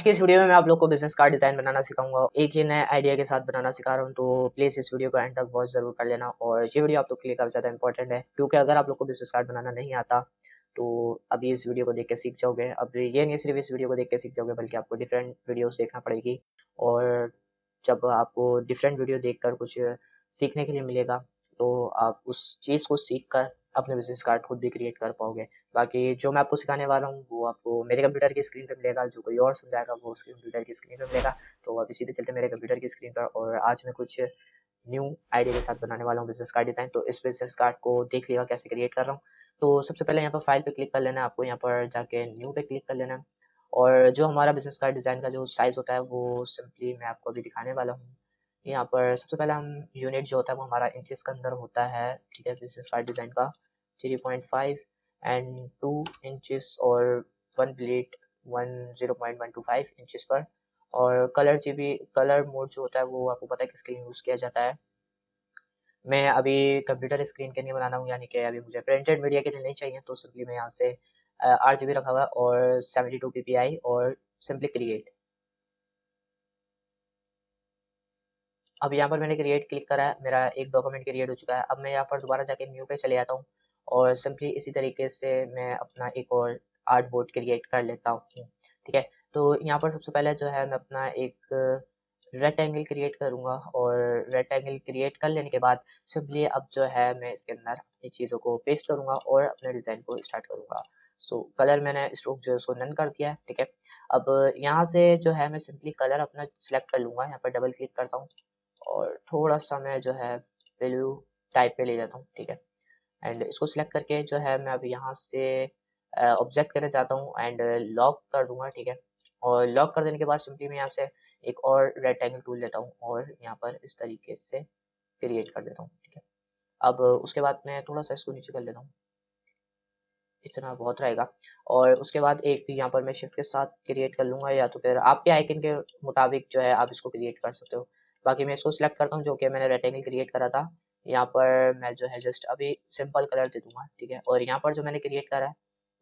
की इस वीडियो में मैं आप लोग को बिज़नेस कार्ड डिज़ाइन बनाना सिखाऊँगा। एक ही नए आइडिया के साथ बनाना सिखा रहा हूँ, तो प्लीज़ इस वीडियो को एंड तक वॉच ज़रूर कर लेना। और ये वीडियो आप लोग के लिए काफ़ी ज़्यादा इंपॉर्टेंट है, क्योंकि अगर आप लोग को बिज़नेस कार्ड बनाना नहीं आता, तो अभी इस वीडियो को देख के सीख जाओगे। अब ये नहीं सिर्फ़ इस वीडियो को देख के सीख जाओगे, बल्कि आपको डिफरेंट वीडियोज़ देखना पड़ेगी। और जब आपको डिफरेंट वीडियो देखकर कुछ सीखने के लिए मिलेगा, तो आप उस चीज़ को सीख कर अपने बिज़नेस कार्ड खुद भी क्रिएट कर पाओगे। बाकी जो मैं आपको सिखाने वाला हूँ, वो आपको मेरे कंप्यूटर की स्क्रीन पे मिलेगा, जो कोई और समझाएगा वो उसके कंप्यूटर की स्क्रीन पे मिलेगा। तो अभी सीधे चलते हैं मेरे कंप्यूटर की स्क्रीन पर, और आज मैं कुछ न्यू आइडिया के साथ बनाने वाला हूँ बिज़नेस कार्ड डिज़ाइन। तो इस बिज़नेस कार्ड को देख लिएगा कैसे क्रिएट कर रहा हूँ। तो सबसे पहले यहाँ पर फाइल पे क्लिक कर लेना है, आपको यहाँ पर जाके न्यू पे क्लिक कर लेना है। और जो हमारा बिज़नेस कार्ड डिज़ाइन का जो साइज़ होता है, वो सिंपली मैं आपको अभी दिखाने वाला हूँ। यहाँ पर सबसे पहले हम यूनिट जो होता है वो हमारा इंचेस के अंदर होता है, ठीक है। बिज़नेस कार्ड डिज़ाइन का 3.5 एंड 2 इंचेस और 1 प्लेट 0.125 इंचेस पर। और कलर मोड जो होता है वो आपको पता है किसके लिए यूज़ किया जाता है। मैं अभी कंप्यूटर स्क्रीन के लिए बनाना हूँ, यानी कि अभी मुझे प्रिंटेड मीडिया के लिए नहीं चाहिए, तो सिंपली मैं यहाँ से RGB रखा हुआ है और 72 ppi और सिंपली क्रिएट। अब यहाँ पर मैंने क्रिएट क्लिक करा है, मेरा एक डॉक्यूमेंट क्रिएट हो चुका है। अब मैं यहाँ पर दोबारा जाके न्यू पे चले जाता हूँ और सिंपली इसी तरीके से मैं अपना एक और आर्ट बोर्ड क्रिएट कर लेता हूँ, ठीक है। तो यहाँ पर सबसे पहले जो है मैं अपना एक रेक्टेंगल क्रिएट करूँगा, और रेक्टेंगल क्रिएट कर लेने के बाद सिंपली अब जो है मैं इसके अंदर अपनी चीज़ों को पेस्ट करूँगा और अपने डिज़ाइन को स्टार्ट करूँगा। सो कलर मैंने स्ट्रोक जो है उसको नन कर दिया है, ठीक है। अब यहाँ से जो है मैं सिंपली कलर अपना सिलेक्ट कर लूँगा, यहाँ पर डबल क्लिक करता हूँ और थोड़ा-सा मैं जो है ब्लू टाइप पे ले जाता हूँ, ठीक है। एंड इसको सिलेक्ट करके जो है मैं अब यहाँ से ऑब्जेक्ट करने चाहता हूँ एंड लॉक कर दूँगा, ठीक है। और लॉक कर देने के बाद सिंपली मैं यहाँ से एक और रेक्टेंगल टूल लेता हूँ और यहाँ पर इस तरीके से क्रिएट कर देता हूँ, ठीक है। अब उसके बाद मैं थोड़ा-सा इसको नीचे कर लेता हूँ, इतना बहुत रहेगा। और उसके बाद एक यहाँ पर मैं शिफ्ट के साथ क्रिएट कर लूँगा, या तो फिर आपके आइकन के मुताबिक जो है आप इसको क्रिएट कर सकते हो। बाकी मैं इसको सिलेक्ट करता हूँ जो कि मैंने रेक्टेंगल क्रिएट करा था। यहाँ पर मैं जो है जस्ट अभी सिंपल कलर दे दूँगा, ठीक है। और यहाँ पर जो मैंने क्रिएट करा है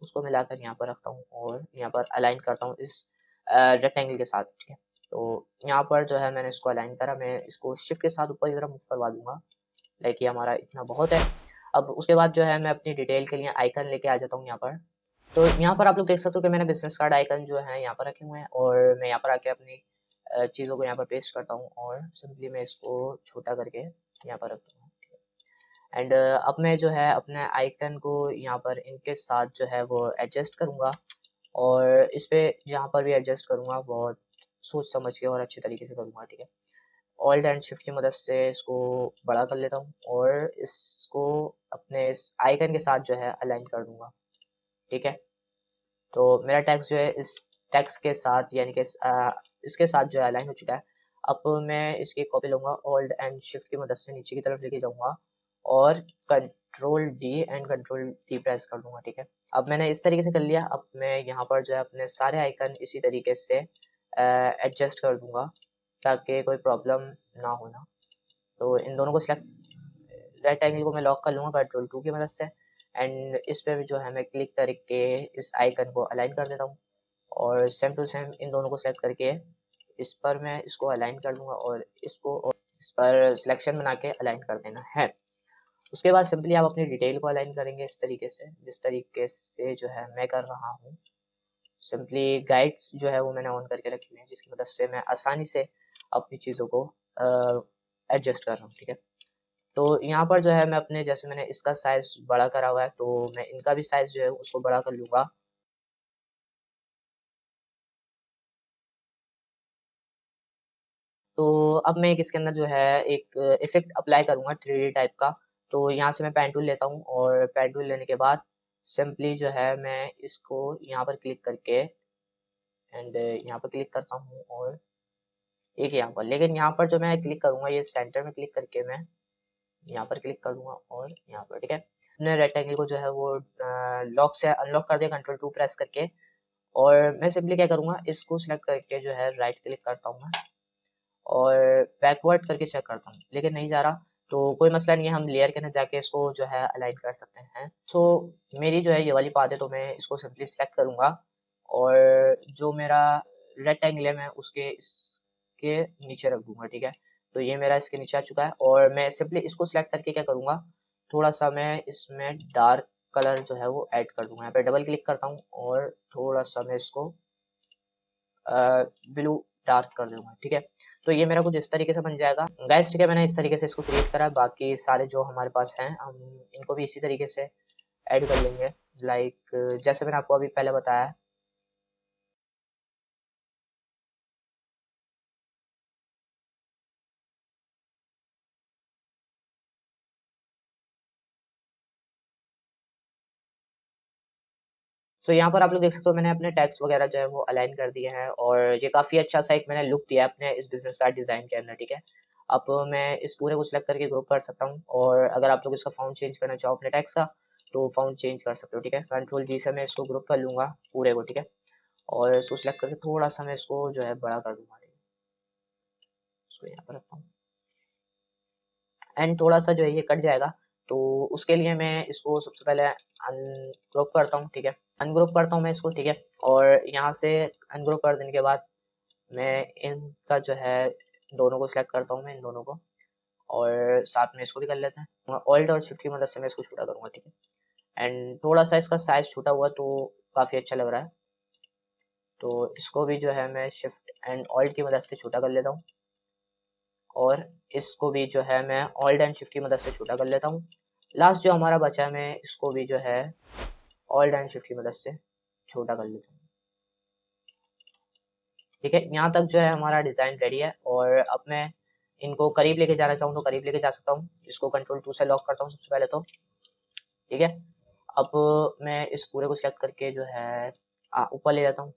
उसको मिलाकर यहाँ पर रखता हूँ और यहाँ पर अलाइन करता हूँ इस रेक्टेंगल के साथ, ठीक है। तो यहाँ पर जो है मैंने इसको अलाइन करा, मैं इसको शिफ्ट के साथ ऊपर की तरफ मूव करवा दूँगा। लाइक ये हमारा इतना बहुत है। अब उसके बाद जो है मैं अपनी डिटेल के लिए आइकन लेके आ जाता हूँ यहाँ पर। तो यहाँ पर आप लोग देख सकते हो कि मैंने बिज़नेस कार्ड आइकन जो है यहाँ पर रखे हुए हैं, और मैं यहाँ पर आके अपनी चीज़ों को यहाँ पर पेस्ट करता हूँ और सिंपली मैं इसको छोटा करके यहाँ पर रख दूँगा। एंड अब मैं जो है अपने आइकन को यहाँ पर इनके साथ जो है वो एडजस्ट करूँगा, और इस पे जहाँ पर भी एडजस्ट करूँगा बहुत सोच समझ के और अच्छे तरीके से करूँगा, ठीक है। ऑल्ट एंड शिफ्ट की मदद से इसको बड़ा कर लेता हूँ और इसको अपने इस आइकन के साथ जो है अलाइन कर दूँगा, ठीक है। तो मेरा टेक्स्ट जो है इस टेक्स्ट के साथ, यानी कि इसके साथ जो है अलाइन हो चुका है। अब मैं इसकी कॉपी लूँगा, ऑल्ट एंड शिफ्ट की मदद से नीचे की तरफ लेके जाऊँगा और control D and control D press कर दूँगा, ठीक है। अब मैंने इस तरीके से कर लिया। अब मैं यहाँ पर जो है अपने सारे आइकन इसी तरीके से एडजस्ट कर दूँगा, ताकि कोई प्रॉब्लम ना हो ना। तो इन दोनों को सिलेक्ट रेक्टेंगल को मैं लॉक कर लूँगा कंट्रोल 2 की मदद से, एंड इस पे भी जो है मैं क्लिक करके इस आइकन को अलाइन कर देता हूँ, और सेम टू सेम इन दोनों को सेलेक्ट करके इस पर मैं इसको अलाइन कर दूँगा और इसको और इस पर सिलेक्शन बना के अलाइन कर देना है। उसके बाद सिंपली आप अपनी डिटेल को अलाइन करेंगे इस तरीके से, जिस तरीके से जो है मैं कर रहा हूँ। सिंपली गाइड्स जो है वो मैंने ऑन करके रखी हुई है, जिसकी मदद से मैं आसानी से अपनी चीज़ों को एडजस्ट कर रहा हूँ, ठीक है। तो यहाँ पर जो है मैं अपने, जैसे मैंने इसका साइज़ बड़ा करा हुआ है, तो मैं इनका भी साइज़ जो है उसको बड़ा कर लूँगा। तो अब मैं इसके अंदर जो है एक इफ़ेक्ट अप्लाई करूँगा 3D टाइप का। तो यहाँ से मैं पेन टूल लेता हूँ, और पेन टूल लेने के बाद सिंपली जो है मैं इसको यहाँ पर क्लिक करके एंड यहाँ पर क्लिक करता हूँ, और एक यहाँ पर, लेकिन यहाँ पर जो मैं क्लिक करूँगा ये सेंटर में क्लिक करके मैं यहाँ पर क्लिक कर दूँगा और यहाँ पर, ठीक है। मैंने रेक्टेंगल को जो है वो लॉक से अनलॉक कर दिया कंट्रोल 2 प्रेस करके, और मैं सिंपली क्या करूँगा, इसको सिलेक्ट करके जो है राइट क्लिक करता हूँ मैं, और बैकवर्ड करके चेक करता हूँ, लेकिन नहीं जा रहा। तो कोई मसला नहीं है, हम लेयर के अंदर जाके इसको जो है अलाइन कर सकते हैं। सो मेरी जो है ये वाली पाथ है, तो मैं इसको सिंपली सिलेक्ट करूँगा, और जो मेरा रेक्टेंगल है मैं उसके इसके नीचे रख दूंगा, ठीक है। तो ये मेरा इसके नीचे आ चुका है और मैं सिंपली इसको सिलेक्ट करके क्या करूँगा, थोड़ा सा मैं इसमें डार्क कलर जो है वो ऐड कर दूंगा। यहाँ पे डबल क्लिक करता हूँ और थोड़ा सा मैं इसको ब्लू डार्क कर दूंगा, ठीक है। तो ये मेरा कुछ इस तरीके से बन जाएगा गाइस, ठीक है। मैंने इस तरीके से इसको क्रिएट करा। बाकी सारे जो हमारे पास हैं हम इनको भी इसी तरीके से ऐड कर लेंगे, लाइक जैसे मैंने आपको अभी पहले बताया। सो यहाँ पर आप लोग देख सकते हो मैंने अपने टैग्स वगैरह जो है वो अलाइन कर दिए हैं और ये काफ़ी अच्छा सा एक मैंने लुक दिया है अपने इस बिजनेस कार्ड डिज़ाइन के अंदर, ठीक है। अब मैं इस पूरे को सिलेक्ट करके ग्रुप कर सकता हूँ और अगर आप लोग इसका फाउंड चेंज करना चाहो अपने टैक्स का तो फाउंड चेंज कर सकते हो, ठीक है। कंट्रोल जी से मैं इसको ग्रुप कर लूँगा पूरे को, ठीक है। और इसको सिलेक्ट करके थोड़ा सा मैं इसको जो है बड़ा कर दूँगा, इसको यहाँ पर रखता हूँ एंड थोड़ा सा जो है ये कट जाएगा। तो उसके लिए मैं इसको सबसे पहले अनग्रुप करता हूँ, ठीक है। अनग्रुप करता हूँ मैं इसको, ठीक है। और यहाँ से अनग्रुप कर देने के बाद मैं इनका जो है दोनों को सिलेक्ट करता हूँ, मैं इन दोनों को, और साथ में इसको भी कर लेते हैं। ऑल्ट और शिफ्ट की मदद से मैं इसको छोटा करूँगा, ठीक है। एंड थोड़ा सा इसका साइज छोटा हुआ तो काफ़ी अच्छा लग रहा है, तो इसको भी जो है मैं शिफ्ट एंड ऑल्ट की मदद से छोटा कर लेता हूँ और इसको भी जो है मैं ऑल्ट एंड शिफ्ट की मदद से छोटा कर लेता हूँ। लास्ट जो हमारा बचा है मैं इसको भी जो है ऑल्ट एंड शिफ्ट की मदद से छोटा कर लेता हूँ, ठीक है। यहाँ तक जो है हमारा डिज़ाइन रेडी है और अब मैं इनको करीब लेके जाना चाहूँ तो करीब लेके जा सकता हूँ। इसको कंट्रोल 2 से लॉक करता हूँ सबसे पहले तो, ठीक है। अब मैं इस पूरे को सिलेक्ट करके जो है ऊपर ले जाता हूँ,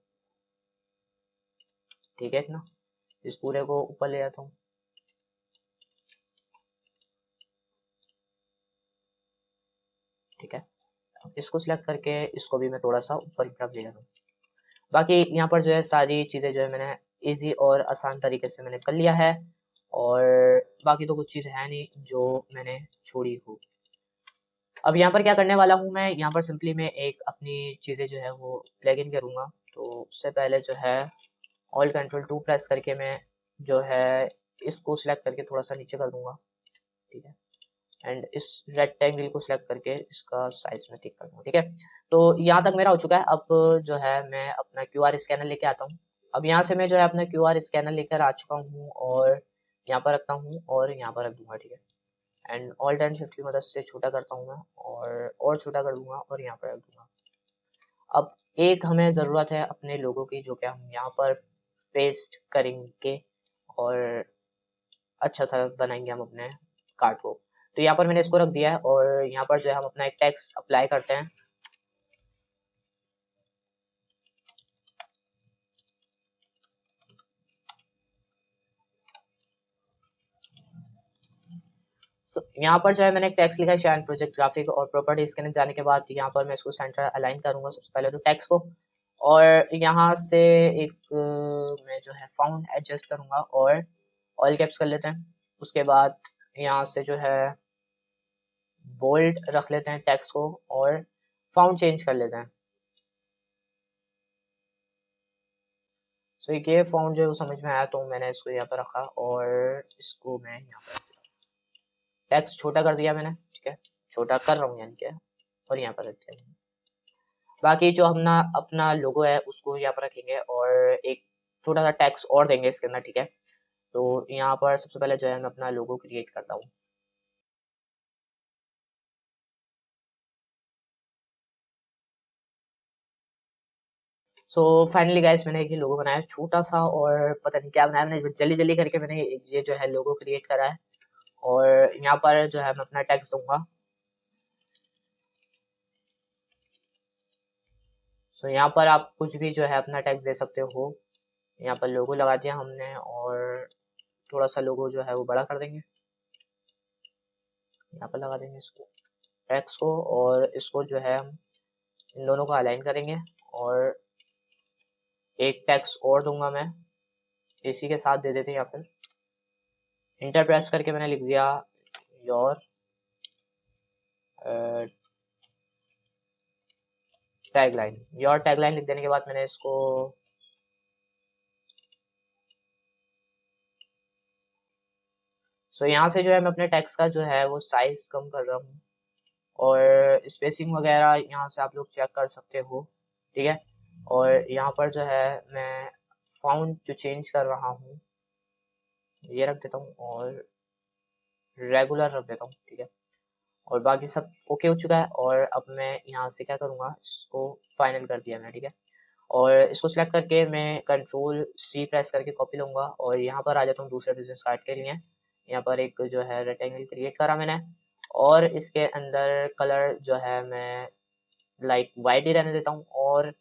ठीक है ना। इस पूरे को ऊपर ले जाता हूँ, ठीक है। इसको सिलेक्ट करके इसको भी मैं थोड़ा सा ऊपर की तरफ ले जाता हूँ। बाकी यहाँ पर जो है सारी चीज़ें जो है मैंने इजी और आसान तरीके से मैंने कर लिया है और बाकी तो कुछ चीज़ है नहीं जो मैंने छोड़ी हो। अब यहाँ पर क्या करने वाला हूँ मैं, यहाँ पर सिंपली मैं एक अपनी चीज़ें जो है वो प्लग इन करूँगा। तो उससे पहले जो है ऑल कंट्रोल 2 प्रेस करके मैं जो है इसको सिलेक्ट करके थोड़ा सा नीचे कर दूंगा, ठीक है। एंड इस रेक्टेंगल को सिलेक्ट करके इसका साइज में ठीक कर दूंगा, ठीक है। तो यहाँ तक मेरा हो चुका है। अब जो है मैं अपना क्यूआर स्कैनर लेके आता हूँ। अब यहाँ से मैं जो है अपना क्यूआर स्कैनर लेकर आ चुका हूँ और यहाँ पर रखता हूँ और यहाँ पर रख दूंगा, ठीक है। एंड ऑल्ट एंड शिफ्ट की मदद से छोटा करता हूँ मैं और छोटा कर दूंगा और यहाँ पर रख दूंगा। अब एक हमें ज़रूरत है अपने लोगों की जो कि हम यहाँ पर पेस्ट करेंगे और अच्छा सा बनाएंगे हम अपने कार्ड को। तो यहाँ पर मैंने इसको रख दिया है और यहाँ पर जो है हम अपना एक टैक्स अप्लाई करते हैं। यहाँ पर जो है मैंने एक टैक्स लिखा है शाइन प्रोजेक्ट ग्राफिक और प्रॉपर्टी स्कैन जाने के बाद यहाँ पर मैं इसको सेंटर अलाइन करूंगा सबसे पहले तो टैक्स को, और यहाँ से एक मैं जो है फाउंड एडजस्ट करूंगा और ऑल कैप्स कर लेते हैं। उसके बाद यहाँ से जो है बोल्ड रख लेते हैं टैक्स को और फाउंड चेंज कर लेते हैं। सो ये फाउंड जो है वो समझ में आया तो मैंने इसको यहाँ पर रखा और इसको मैं यहाँ पर टेक्स्ट छोटा कर दिया मैंने, ठीक है। छोटा कर रहा हूँ यानी कि, और यहाँ पर रख दिया। बाकी जो अपना अपना लोगो है उसको यहाँ पर रखेंगे और एक छोटा सा टैक्स और देंगे इसके अंदर, ठीक है। तो यहाँ पर सबसे पहले जो है मैं अपना लोगो क्रिएट करता हूँ। सो फाइनली गाइस मैंने एक ही लोगो बनाया छोटा सा और पता नहीं क्या बनाया मैंने, जल्दी जल्दी करके मैंने ये जो है लोगो क्रिएट करा है और यहाँ पर जो है मैं अपना टैक्स दूंगा। सो यहाँ पर आप कुछ भी जो है अपना टैक्स दे सकते हो। यहाँ पर लोगो लगा दिया हमने और थोड़ा सा लोगो जो है वो बड़ा कर देंगे, यहाँ पर लगा देंगे इसको टैक्स को, और इसको जो है हम इन दोनों को अलाइन करेंगे और एक टैक्स और दूंगा मैं इसी के साथ दे देते हैं। यहाँ पर इंटर प्रेस करके मैंने लिख दिया योर टैगलाइन। योर टैगलाइन लिख देने के बाद मैंने इसको सो यहाँ से जो है मैं अपने टेक्स्ट का जो है वो साइज़ कम कर रहा हूँ और स्पेसिंग वगैरह यहाँ से आप लोग चेक कर सकते हो, ठीक है। और यहाँ पर जो है मैं फ़ॉन्ट जो चेंज कर रहा हूँ ये रख देता हूँ और रेगुलर रख देता हूँ, ठीक है। और बाकी सब ओके हो चुका है और अब मैं यहाँ से क्या करूँगा, इसको फाइनल कर दिया मैंने, ठीक है। और इसको सिलेक्ट करके मैं कंट्रोल सी प्रेस करके कॉपी लूँगा और यहाँ पर आ जाता हूँ दूसरे बिजनेस कार्ड के लिए। यहाँ पर एक जो है रेक्टेंगल क्रिएट करा मैंने और इसके अंदर कलर जो है मैं लाइट वाइट ही रहने देता हूँ और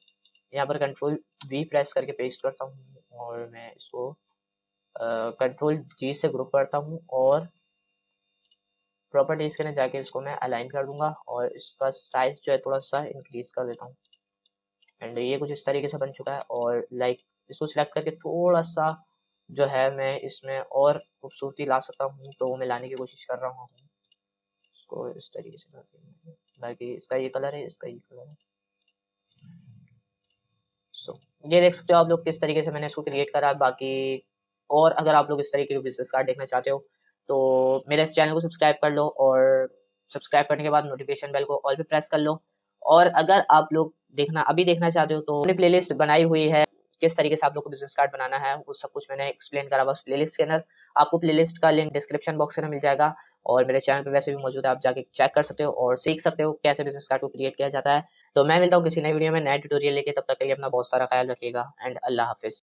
यहाँ पर कंट्रोल वी प्रेस करके पेस्ट करता हूँ और मैं इसको कंट्रोल जी से ग्रुप करता हूँ और प्रॉपर्टीज के लिए जाके इसको मैं अलाइन कर दूंगा और इसका साइज जो है थोड़ा सा इंक्रीज कर देता हूँ। एंड ये कुछ इस तरीके से बन चुका है और लाइक इसको सिलेक्ट करके थोड़ा सा जो है मैं इसमें और खूबसूरती ला सकता हूँ, तो वो मैं लाने की कोशिश कर रहा हूँ। इसको इस तरीके से करते हैं, बाकी इसका ये कलर है, इसका ये कलर है। सो ये देख सकते हो आप लोग किस तरीके से मैंने इसको क्रिएट करा। बाकी और अगर आप लोग इस तरीके के बिजनेस कार्ड देखना चाहते हो तो मेरे इस चैनल को सब्सक्राइब कर लो और सब्सक्राइब करने के बाद नोटिफिकेशन बेल को ऑल पे प्रेस कर लो। और अगर आप लोग अभी देखना चाहते हो तो मैंने प्लेलिस्ट बनाई हुई है, किस तरीके से आप लोग को बिजनेस कार्ड बनाना है वो सब कुछ मैंने एक्सप्लेन करा बस प्लेलिस्ट के अंदर। आपको प्लेलिस्ट का लिंक डिस्क्रिप्शन बॉक्स में मिल जाएगा और मेरे चैनल पे वैसे भी मौजूद है, आप जाके चेक कर सकते हो और सीख सकते हो कैसे बिजनेस कार्ड को क्रिएट किया जाता है। तो मैं मिलता हूँ किसी नई वीडियो में नए ट्यूटोरियल लेके, तब तक के लिए अपना बहुत सारा ख्याल रखिएगा एंड अल्लाह हाफिज।